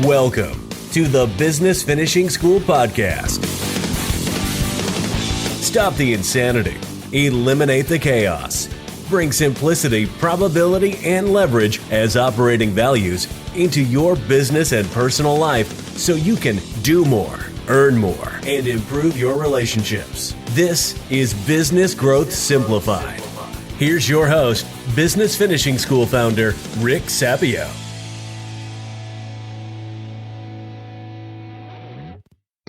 Welcome to the Business Finishing School Podcast. Stop the insanity, eliminate the chaos, bring simplicity, probability, and leverage as operating values into your business and personal life so you can do more, earn more, and improve your relationships. This is Business Growth Simplified. Here's your host, Business Finishing School founder, Rick Sapio.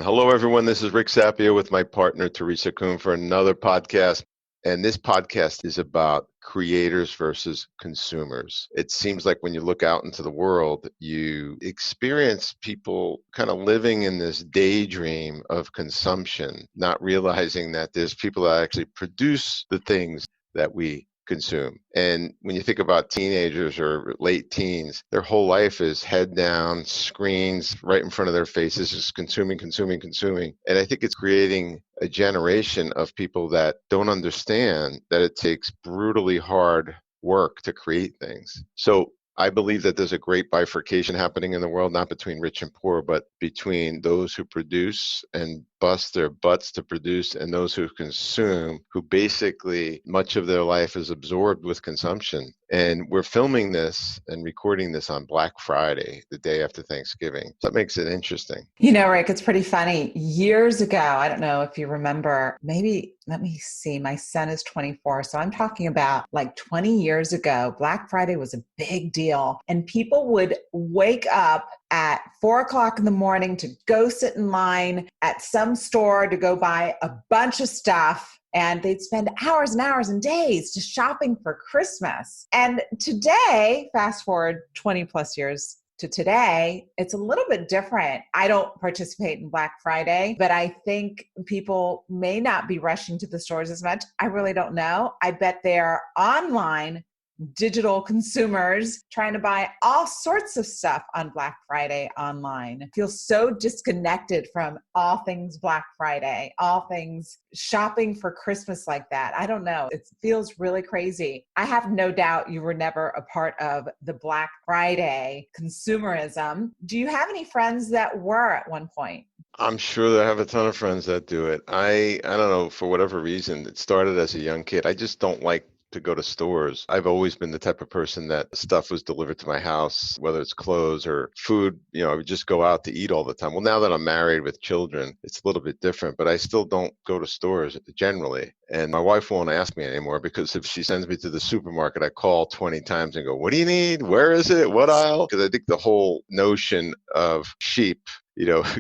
Hello, everyone. This is Rick Sapio with my partner, Teresa Kuhn, for another podcast. And this podcast is about creators versus consumers. It seems like when you look out into the world, you experience people kind of living in this daydream of consumption, not realizing that there's people that actually produce the things that we consume. And when you think about teenagers or late teens, their whole life is head down, screens right in front of their faces, just consuming. And I think it's creating a generation of people that don't understand that it takes brutally hard work to create things. So I believe that there's a great bifurcation happening in the world, not between rich and poor, but between those who produce and bust their butts to produce and those who consume, who basically much of their life is absorbed with consumption. And we're filming this and recording this on Black Friday, the day after Thanksgiving. So that makes it interesting. You know, Rick, it's pretty funny. Years ago, I don't know if you remember, maybe, let me see, my son is 24. So I'm talking about like 20 years ago, Black Friday was a big deal. And people would wake up at 4 o'clock in the morning to go sit in line at some store to go buy a bunch of stuff. And they'd spend hours and hours and days just shopping for Christmas. And today, fast forward 20 plus years to today, it's a little bit different. I don't participate in Black Friday, but I think people may not be rushing to the stores as much. I really don't know. I bet they're online digital consumers trying to buy all sorts of stuff on Black Friday online. I feel so disconnected from all things Black Friday, all things shopping for Christmas like that. I don't know. It feels really crazy. I have no doubt you were never a part of the Black Friday consumerism. Do you have any friends that were at one point? I'm sure that I have a ton of friends that do it. I don't know, for whatever reason, it started as a young kid. I just don't like to go to stores. I've always been the type of person that stuff was delivered to my house, whether it's clothes or food. You know, I would just go out to eat all the time. Well, now that I'm married with children, it's a little bit different, but I still don't go to stores generally. And my wife won't ask me anymore because if she sends me to the supermarket, I call 20 times and go, what do you need? Where is it? What aisle? Because I think the whole notion of sheep,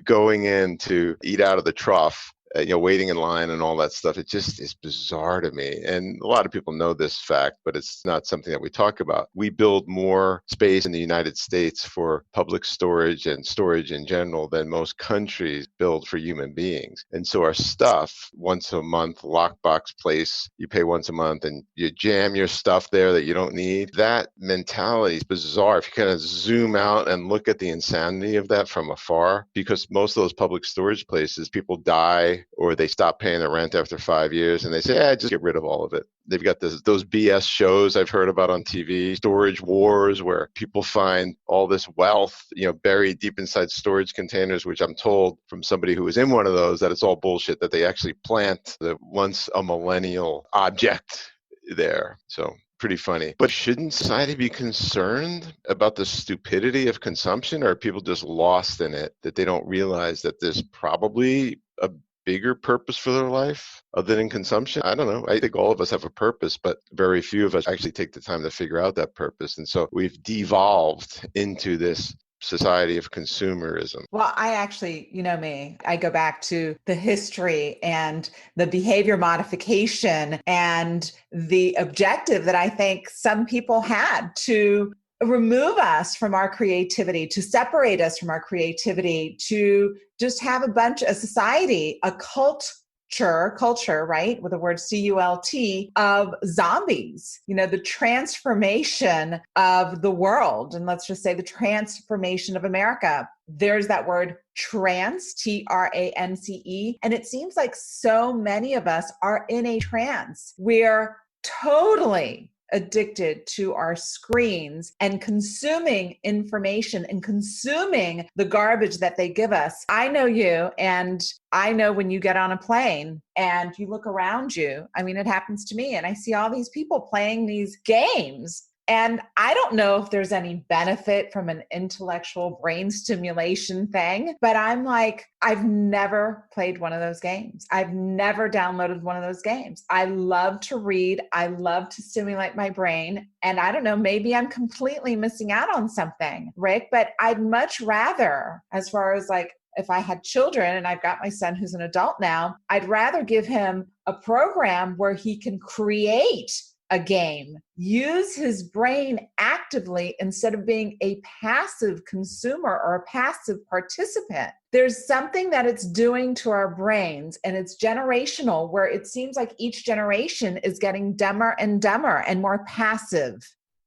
going in to eat out of the trough, waiting in line and all that stuff. It just is bizarre to me. And a lot of people know this fact, but it's not something that we talk about. We build more space in the United States for public storage and storage in general than most countries build for human beings. And so our stuff, once a month, lockbox place, you pay once a month and you jam your stuff there that you don't need. That mentality is bizarre. If you kind of zoom out and look at the insanity of that from afar, because most of those public storage places, people die or they stop paying their rent after 5 years and they say, just get rid of all of it. They've got those BS shows I've heard about on TV, storage wars, where people find all this wealth, buried deep inside storage containers, which I'm told from somebody who was in one of those that it's all bullshit, that they actually plant the once a millennial object there. So pretty funny. But shouldn't society be concerned about the stupidity of consumption, or are people just lost in it that they don't realize that there's probably a bigger purpose for their life other than consumption? I don't know. I think all of us have a purpose, but very few of us actually take the time to figure out that purpose. And so we've devolved into this society of consumerism. Well, I actually, me, I go back to the history and the behavior modification and the objective that I think some people had to remove us from our creativity, to separate us from our creativity, to just have a society, a culture, right? With the word CULT, of zombies, the transformation of the world. And let's just say the transformation of America. There's that word trance, TRANCE. And it seems like so many of us are in a trance. We're totally addicted to our screens and consuming information and consuming the garbage that they give us. I know you, and I know when you get on a plane and you look around you, I mean, it happens to me, and I see all these people playing these games. And I don't know if there's any benefit from an intellectual brain stimulation thing, but I'm like, I've never played one of those games. I've never downloaded one of those games. I love to read. I love to stimulate my brain. And I don't know, maybe I'm completely missing out on something, Rick, but I'd much rather, as far as like, if I had children, and I've got my son who's an adult now, I'd rather give him a program where he can create a game, use his brain actively instead of being a passive consumer or a passive participant. There's something that it's doing to our brains, and it's generational, where it seems like each generation is getting dumber and dumber and more passive.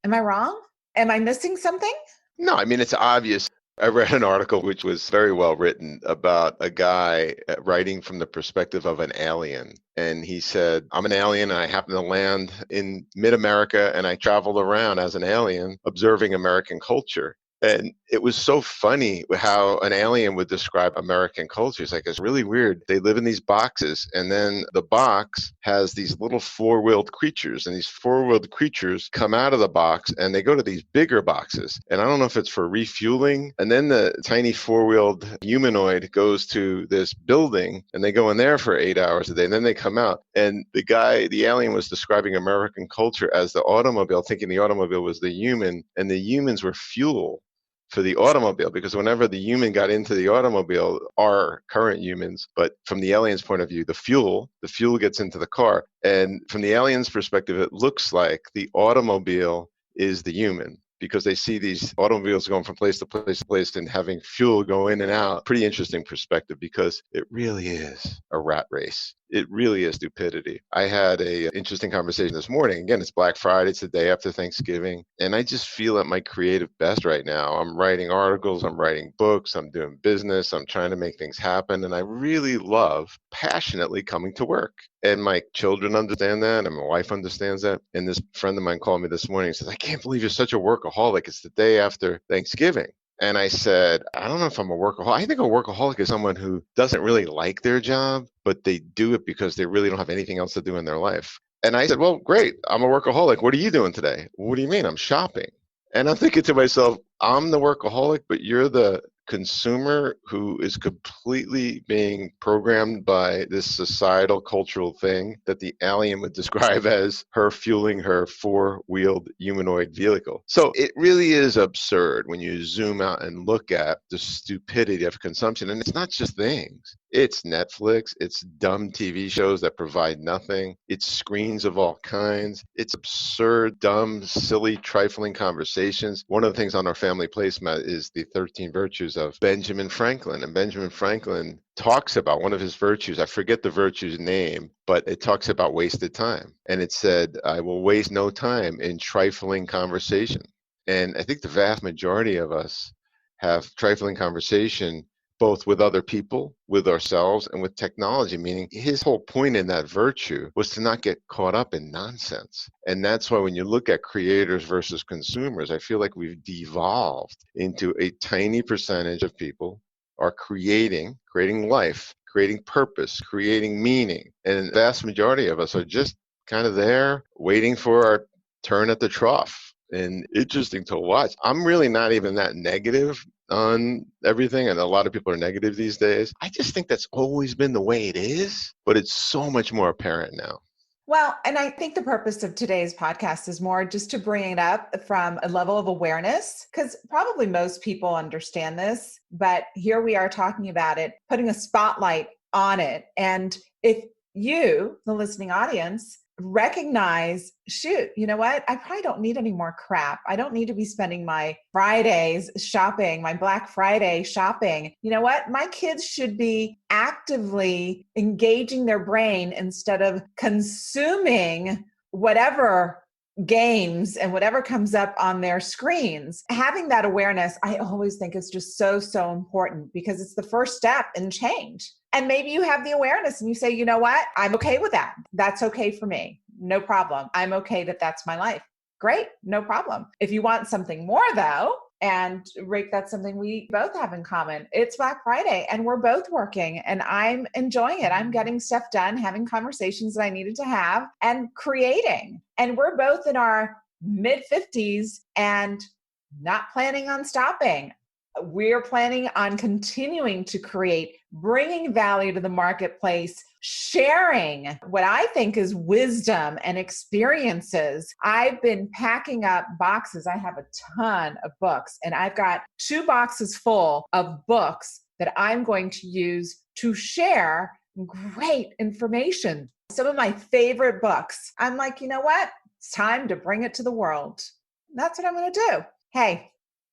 Am I wrong? Am I missing something? No, I mean, it's obvious. I read an article which was very well written about a guy writing from the perspective of an alien. And he said, I'm an alien and I happen to land in mid-America, and I traveled around as an alien observing American culture. And it was so funny how an alien would describe American culture. It's like, it's really weird. They live in these boxes, and then the box has these little four-wheeled creatures, and these four-wheeled creatures come out of the box and they go to these bigger boxes. And I don't know if it's for refueling. And then the tiny four-wheeled humanoid goes to this building, and they go in there for 8 hours a day, and then they come out. And the alien was describing American culture as the automobile, thinking the automobile was the human, and the humans were fuel for the automobile, because whenever the human got into the automobile, our current humans, but from the alien's point of view, the fuel gets into the car. And from the alien's perspective, it looks like the automobile is the human, because they see these automobiles going from place to place to place and having fuel go in and out. Pretty interesting perspective, because it really is a rat race. It really is stupidity. I had an interesting conversation this morning. Again, it's Black Friday. It's the day after Thanksgiving. And I just feel at my creative best right now. I'm writing articles. I'm writing books. I'm doing business. I'm trying to make things happen. And I really love passionately coming to work. And my children understand that. And my wife understands that. And this friend of mine called me this morning and says, I can't believe you're such a workaholic. It's the day after Thanksgiving. And I said, I don't know if I'm a workaholic. I think a workaholic is someone who doesn't really like their job, but they do it because they really don't have anything else to do in their life. And I said, well, great. I'm a workaholic. What are you doing today? What do you mean? I'm shopping. And I'm thinking to myself, I'm the workaholic, but you're the consumer who is completely being programmed by this societal cultural thing that the alien would describe as her fueling her four-wheeled humanoid vehicle. So it really is absurd when you zoom out and look at the stupidity of consumption. And it's not just things. It's Netflix, it's dumb TV shows that provide nothing, it's screens of all kinds, it's absurd, dumb, silly, trifling conversations. One of the things on our family placemat is the 13 virtues of Benjamin Franklin. And Benjamin Franklin talks about one of his virtues. I forget the virtue's name, but it talks about wasted time. And it said, I will waste no time in trifling conversation. And I think the vast majority of us have trifling conversation both with other people, with ourselves, and with technology, meaning his whole point in that virtue was to not get caught up in nonsense. And that's why when you look at creators versus consumers, I feel like we've devolved into a tiny percentage of people are creating life, creating purpose, creating meaning. And the vast majority of us are just kind of there waiting for our turn at the trough. And interesting to watch. I'm really not even that negative on everything, and a lot of people are negative these days. I just think that's always been the way it is, but it's so much more apparent now. Well, and I think the purpose of today's podcast is more just to bring it up from a level of awareness, because probably most people understand this, but here we are talking about it, putting a spotlight on it. And if you, the listening audience, recognize, shoot, you know what? I probably don't need any more crap. I don't need to be spending my Fridays shopping, my Black Friday shopping. You know what? My kids should be actively engaging their brain instead of consuming whatever games and whatever comes up on their screens. Having that awareness, I always think is just so, so important, because it's the first step in change. And maybe you have the awareness and you say, you know what? I'm okay with that. That's okay for me. No problem. I'm okay that that's my life. great, no problem. If you want something more though, and Rick, that's something we both have in common. It's Black Friday and we're both working and I'm enjoying it. I'm getting stuff done, having conversations that I needed to have and creating. And we're both in our mid 50s and not planning on stopping. We're planning on continuing to create, bringing value to the marketplace, sharing what I think is wisdom and experiences. I've been packing up boxes. I have a ton of books, and I've got 2 boxes full of books that I'm going to use to share great information. Some of my favorite books. I'm like, you know what? It's time to bring it to the world. That's what I'm going to do. Hey,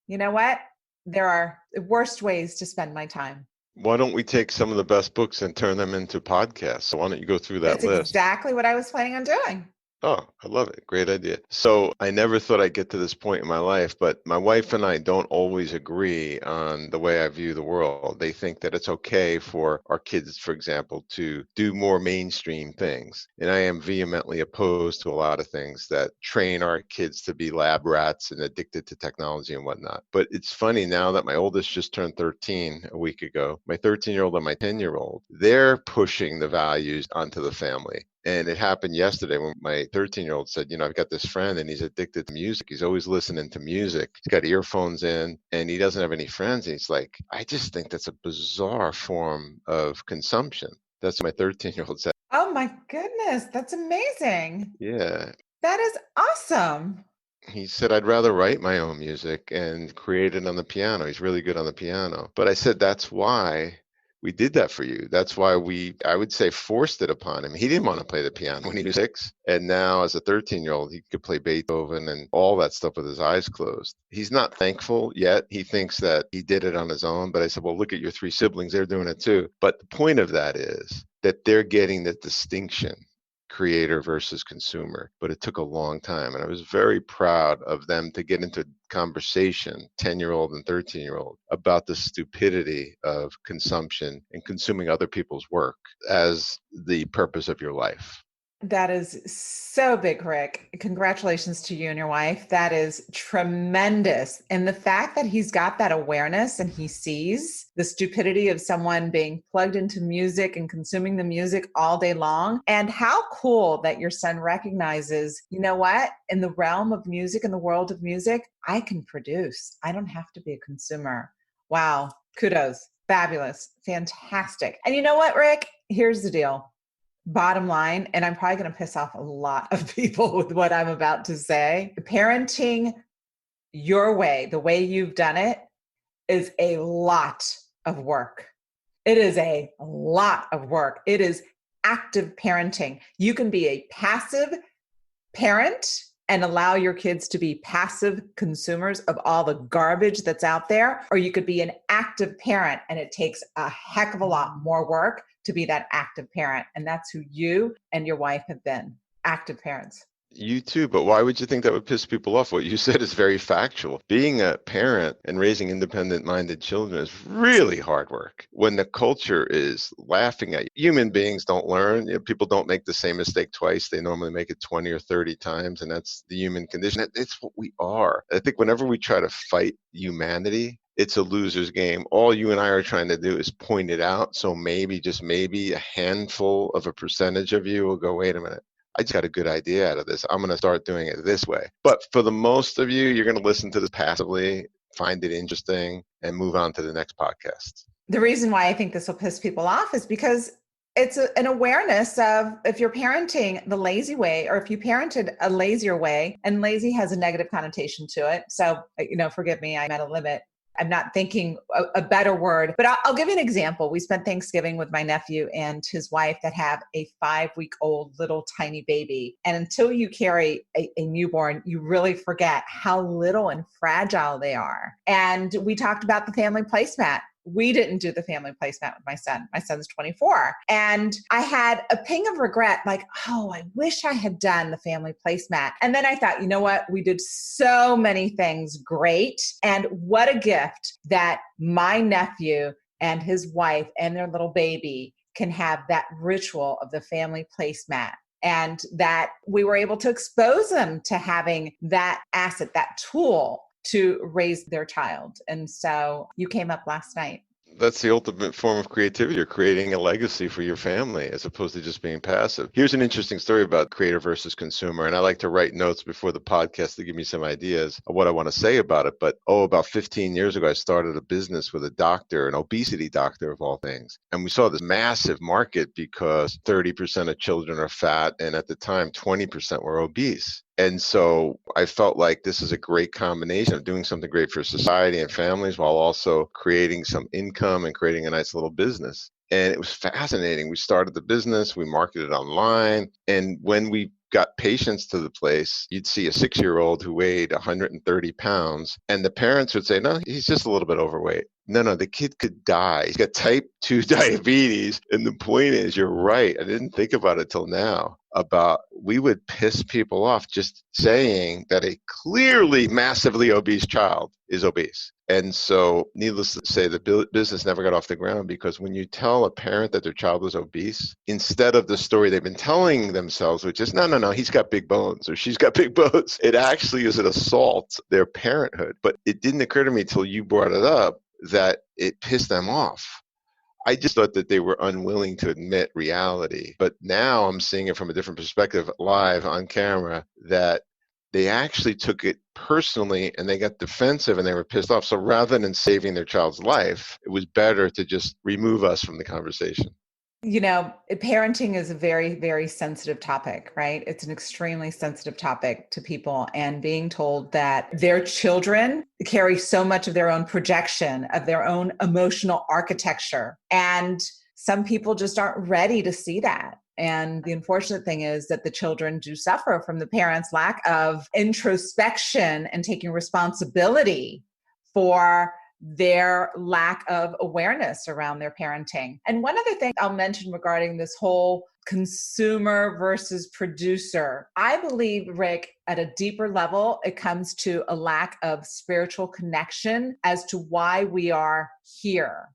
you know what? There are worse ways to spend my time. Why don't we take some of the best books and turn them into podcasts? So why don't you go through that That's list? exactly what I was planning on doing. Oh, I love it. Great idea. So I never thought I'd get to this point in my life, but my wife and I don't always agree on the way I view the world. They think that it's okay for our kids, for example, to do more mainstream things. And I am vehemently opposed to a lot of things that train our kids to be lab rats and addicted to technology and whatnot. But it's funny now that my oldest just turned 13 a week ago, my 13-year-old and my 10-year-old, they're pushing the values onto the family. And it happened yesterday when my 13-year-old said, you know, I've got this friend and he's addicted to music. He's always listening to music. He's got earphones in and he doesn't have any friends. And he's like, I just think that's a bizarre form of consumption. That's what my 13-year-old said. Oh my goodness, that's amazing. Yeah. That is awesome. He said, I'd rather write my own music and create it on the piano. He's really good on the piano. But I said, that's why we did that for you. That's why I would say, forced it upon him. He didn't want to play the piano when he was 6. And now as a 13-year-old, he could play Beethoven and all that stuff with his eyes closed. He's not thankful yet. He thinks that he did it on his own. But I said, well, look at your 3 siblings. They're doing it too. But the point of that is that they're getting the distinction, creator versus consumer, but it took a long time. And I was very proud of them to get into conversation, 10-year-old and 13-year-old, about the stupidity of consumption and consuming other people's work as the purpose of your life. That is so big, Rick. Congratulations to you and your wife. That is tremendous. And the fact that he's got that awareness and he sees the stupidity of someone being plugged into music and consuming the music all day long. And how cool that your son recognizes, you know what, in the realm of music, in the world of music, I can produce. I don't have to be a consumer. Wow. Kudos. Fabulous. Fantastic. And you know what, Rick? Here's the deal. Bottom line, and I'm probably going to piss off a lot of people with what I'm about to say, parenting your way, the way you've done it, is a lot of work. It is a lot of work. It is active parenting. You can be a passive parent and allow your kids to be passive consumers of all the garbage that's out there, or you could be an active parent and it takes a heck of a lot more work to be that active parent. And that's who you and your wife have been, active parents. You too, but why would you think that would piss people off? What you said is very factual. Being a parent and raising independent-minded children is really hard work. When the culture is laughing at you, human beings don't learn. You know, people don't make the same mistake twice. They normally make it 20 or 30 times, and that's the human condition. It's what we are. I think whenever we try to fight humanity, it's a loser's game. All you and I are trying to do is point it out. So maybe, just maybe, a handful of a percentage of you will go, wait a minute, I just got a good idea out of this. I'm going to start doing it this way. But for the most of you, you're going to listen to this passively, find it interesting, and move on to the next podcast. The reason why I think this will piss people off is because it's an awareness of, if you're parenting the lazy way, or if you parented a lazier way, and lazy has a negative connotation to it. So, forgive me, I'm at a limit. I'm not thinking a better word, but I'll give you an example. We spent Thanksgiving with my nephew and his wife that have a 5-week-old little tiny baby. And until you carry a newborn, you really forget how little and fragile they are. And we talked about the family placemat. We didn't do the family placemat with my son. My son's 24. And I had a ping of regret, like, oh, I wish I had done the family placemat. And then I thought, you know what? We did so many things great. And what a gift that my nephew and his wife and their little baby can have that ritual of the family placemat. and that we were able to expose them to having that asset, that tool to raise their child. And so you came up last night. That's the ultimate form of creativity. You're creating a legacy for your family as opposed to just being passive. Here's an interesting story about creator versus consumer. And I like to write notes before the podcast to give me some ideas of what I want to say about it. But about 15 years ago, I started a business with a doctor, an obesity doctor of all things. And we saw this massive market because 30% of children are fat. And at the time, 20% were obese. And so I felt like this is a great combination of doing something great for society and families while also creating some income and creating a nice little business. And it was fascinating. We started the business, we marketed online. And when we got patients to the place, you'd see a 6-year-old who weighed 130 pounds. And the parents would say, no, he's just a little bit overweight. No, the kid could die. He's got type 2 diabetes. And the point is, you're right. I didn't think about it till now. We would piss people off just saying that a clearly massively obese child is obese. And so needless to say, the business never got off the ground because when you tell a parent that their child was obese, instead of the story they've been telling themselves, which is, no, he's got big bones or she's got big bones, it actually is an assault their parenthood. But it didn't occur to me till you brought it up that it pissed them off. I just thought that they were unwilling to admit reality. But now I'm seeing it from a different perspective, live on camera, that they actually took it personally and they got defensive and they were pissed off. So rather than saving their child's life, it was better to just remove us from the conversation. You know, parenting is a very, very sensitive topic, right? It's an extremely sensitive topic to people, and being told that their children carry so much of their own projection, of their own emotional architecture. And some people just aren't ready to see that. And the unfortunate thing is that the children do suffer from the parents' lack of introspection and taking responsibility for their lack of awareness around their parenting. And one other thing I'll mention regarding this whole consumer versus producer, I believe, Rick, at a deeper level, it comes to a lack of spiritual connection as to why we are here.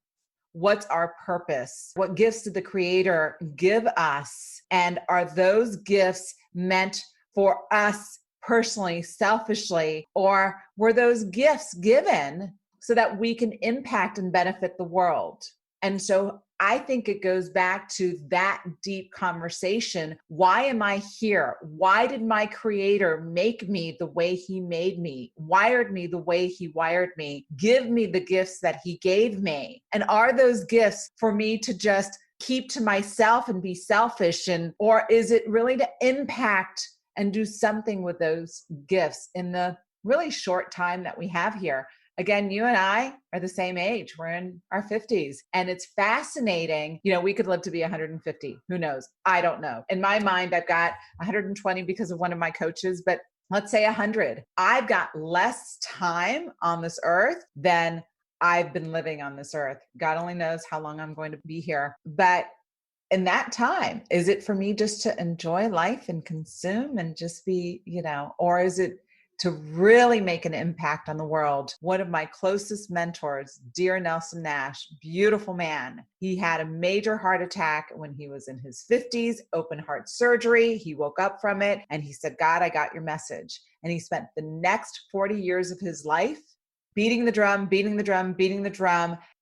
What's our purpose? What gifts did the Creator give us? And are those gifts meant for us personally, selfishly, or were those gifts given so that we can impact and benefit the world? And so I think it goes back to that deep conversation. Why am I here? Why did my Creator make me the way He made me, wired me the way He wired me, give me the gifts that He gave me? And are those gifts for me to just keep to myself and be selfish? Or is it really to impact and do something with those gifts in the really short time that we have here? Again, you and I are the same age. We're in our 50s. And it's fascinating. You know, we could live to be 150. Who knows? I don't know. In my mind, I've got 120 because of one of my coaches, but let's say 100. I've got less time on this earth than I've been living on this earth. God only knows how long I'm going to be here. But in that time, is it for me just to enjoy life and consume and just be, or is it to really make an impact on the world? One of my closest mentors, dear Nelson Nash, beautiful man. He had a major heart attack when he was in his 50s, open heart surgery. He woke up from it and he said, God, I got your message. And he spent the next 40 years of his life beating the drum,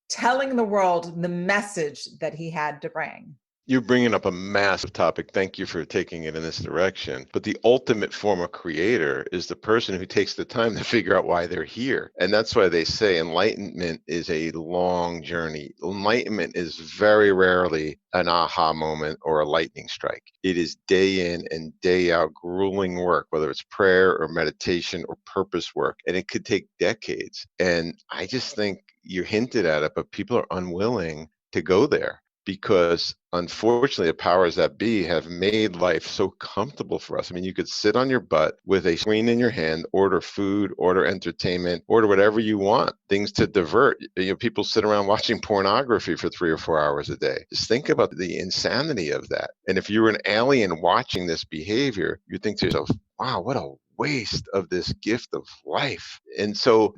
telling the world the message that he had to bring. You're bringing up a massive topic. Thank you for taking it in this direction. But the ultimate form of creator is the person who takes the time to figure out why they're here. And that's why they say enlightenment is a long journey. Enlightenment is very rarely an aha moment or a lightning strike. It is day in and day out grueling work, whether it's prayer or meditation or purpose work. And it could take decades. And I just think you hinted at it, but people are unwilling to go there, because unfortunately, the powers that be have made life so comfortable for us. I mean, you could sit on your butt with a screen in your hand, order food, order entertainment, order whatever you want, things to divert. People sit around watching pornography for 3 or 4 hours a day. Just think about the insanity of that. And if you were an alien watching this behavior, you think to yourself, wow, what a waste of this gift of life. And so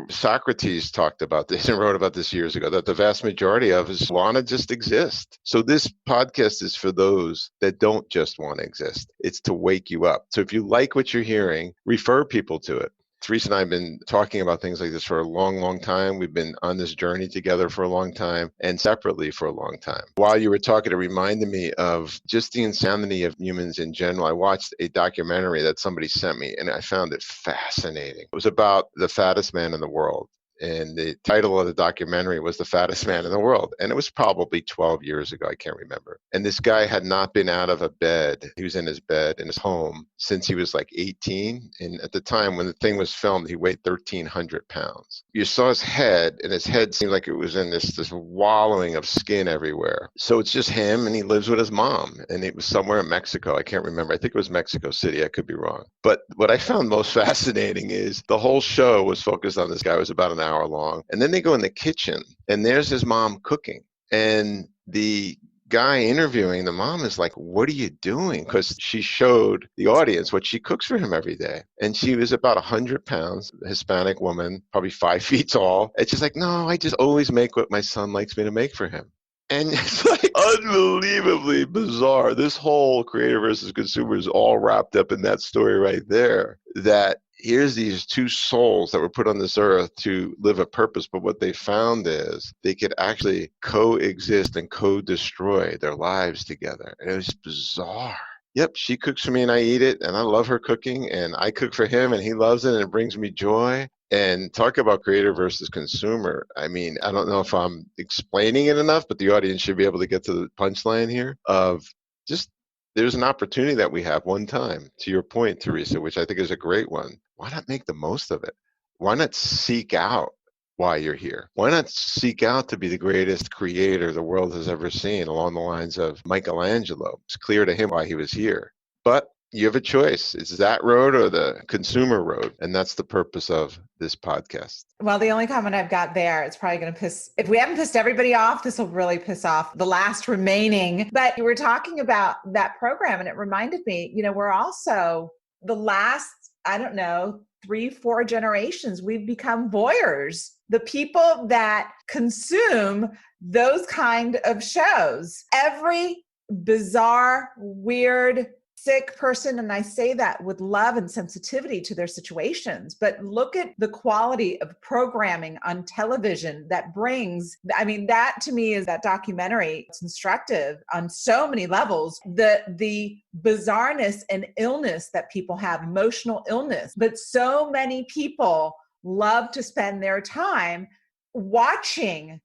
Socrates talked about this and wrote about this years ago, that the vast majority of us want to just exist. So this podcast is for those that don't just want to exist. It's to wake you up. So if you like what you're hearing, refer people to it. Teresa and I have been talking about things like this for a long, long time. We've been on this journey together for a long time and separately for a long time. While you were talking, it reminded me of just the insanity of humans in general. I watched a documentary that somebody sent me and I found it fascinating. It was about the fattest man in the world. And the title of the documentary was The Fattest Man in the World. And it was probably 12 years ago. I can't remember. And this guy had not been out of a bed. He was in his bed in his home since he was like 18. And at the time when the thing was filmed, he weighed 1,300 pounds. You saw his head, and his head seemed like it was in this wallowing of skin everywhere. So it's just him, and he lives with his mom. And it was somewhere in Mexico. I can't remember. I think it was Mexico City. I could be wrong. But what I found most fascinating is the whole show was focused on this guy. It was about an hour long. And then they go in the kitchen, and there's his mom cooking. And the guy interviewing the mom is like, "What are you doing?" Because she showed the audience what she cooks for him every day. And she was about 100 pounds, Hispanic woman, probably 5 feet tall. It's just like, "No, I just always make what my son likes me to make for him." And it's like unbelievably bizarre. This whole creator versus consumer is all wrapped up in that story right there, that here's these two souls that were put on this earth to live a purpose, but what they found is they could actually coexist and co-destroy their lives together. And it was bizarre. Yep, she cooks for me and I eat it, and I love her cooking, and I cook for him and he loves it and it brings me joy. And talk about creator versus consumer. I mean, I don't know if I'm explaining it enough, but the audience should be able to get to the punchline here of just there's an opportunity that we have one time, to your point, Teresa, which I think is a great one. Why not make the most of it? Why not seek out why you're here? Why not seek out to be the greatest creator the world has ever seen, along the lines of Michelangelo? It's clear to him why he was here. But you have a choice. It's that road or the consumer road. And that's the purpose of this podcast. Well, the only comment I've got there, it's probably going to if we haven't pissed everybody off, this will really piss off the last remaining. But you were talking about that program and it reminded me, we're also the last, 3-4 generations, we've become voyeurs. The people that consume those kind of shows, every bizarre, weird, sick person, and I say that with love and sensitivity to their situations, but look at the quality of programming on television that brings, that to me is that documentary. It's instructive on so many levels, the bizarreness and illness that people have, emotional illness, but so many people love to spend their time watching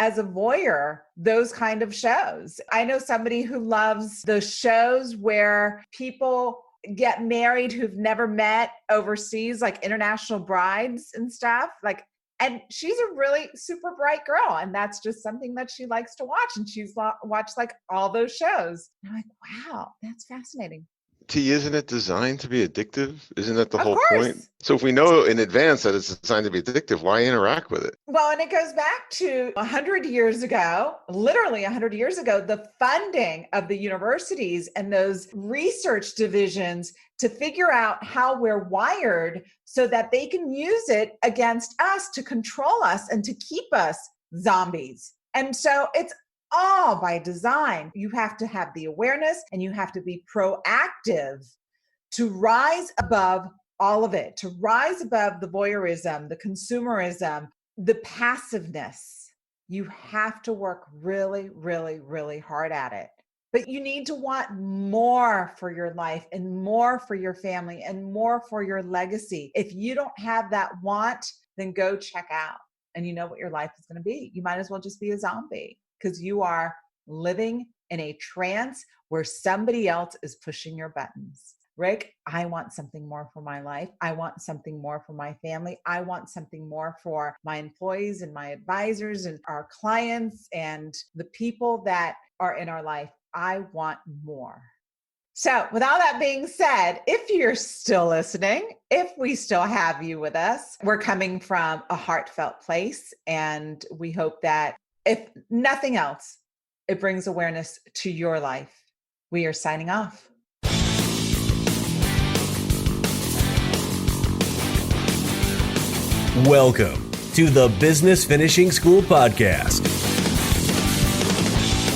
as a voyeur, those kind of shows. I know somebody who loves those shows where people get married who've never met overseas, like International Brides and stuff. And she's a really super bright girl. And that's just something that she likes to watch. And she's watched all those shows. And I'm like, wow, that's fascinating. T, isn't it designed to be addictive? Isn't that the whole point? So if we know in advance that it's designed to be addictive, why interact with it? Well, and it goes back to 100 years ago, literally 100 years ago, the funding of the universities and those research divisions to figure out how we're wired so that they can use it against us to control us and to keep us zombies. And so it's all by design. You have to have the awareness and you have to be proactive to rise above all of it, to rise above the voyeurism, the consumerism, the passiveness. You have to work really, really, really hard at it. But you need to want more for your life and more for your family and more for your legacy. If you don't have that want, then go check out and you know what your life is going to be. You might as well just be a zombie, because you are living in a trance where somebody else is pushing your buttons. Rick, I want something more for my life. I want something more for my family. I want something more for my employees and my advisors and our clients and the people that are in our life. I want more. So with all that being said, if you're still listening, if we still have you with us, we're coming from a heartfelt place, and we hope that if nothing else, it brings awareness to your life. We are signing off. Welcome to the Business Finishing School Podcast.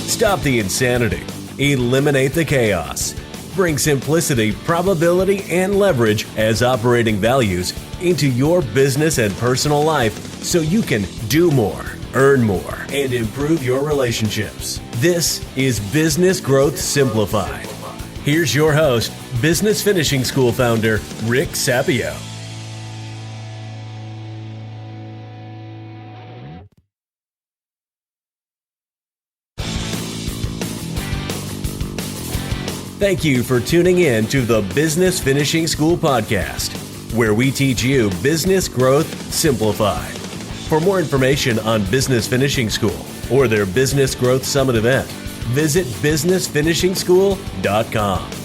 Stop the insanity, eliminate the chaos, bring simplicity, probability, and leverage as operating values into your business and personal life so you can do more, earn more, and improve your relationships. This is Business Growth Simplified. Here's your host, Business Finishing School founder, Rick Sapio. Thank you for tuning in to the Business Finishing School Podcast, where we teach you business growth simplified. For more information on Business Finishing School or their Business Growth Summit event, visit businessfinishingschool.com.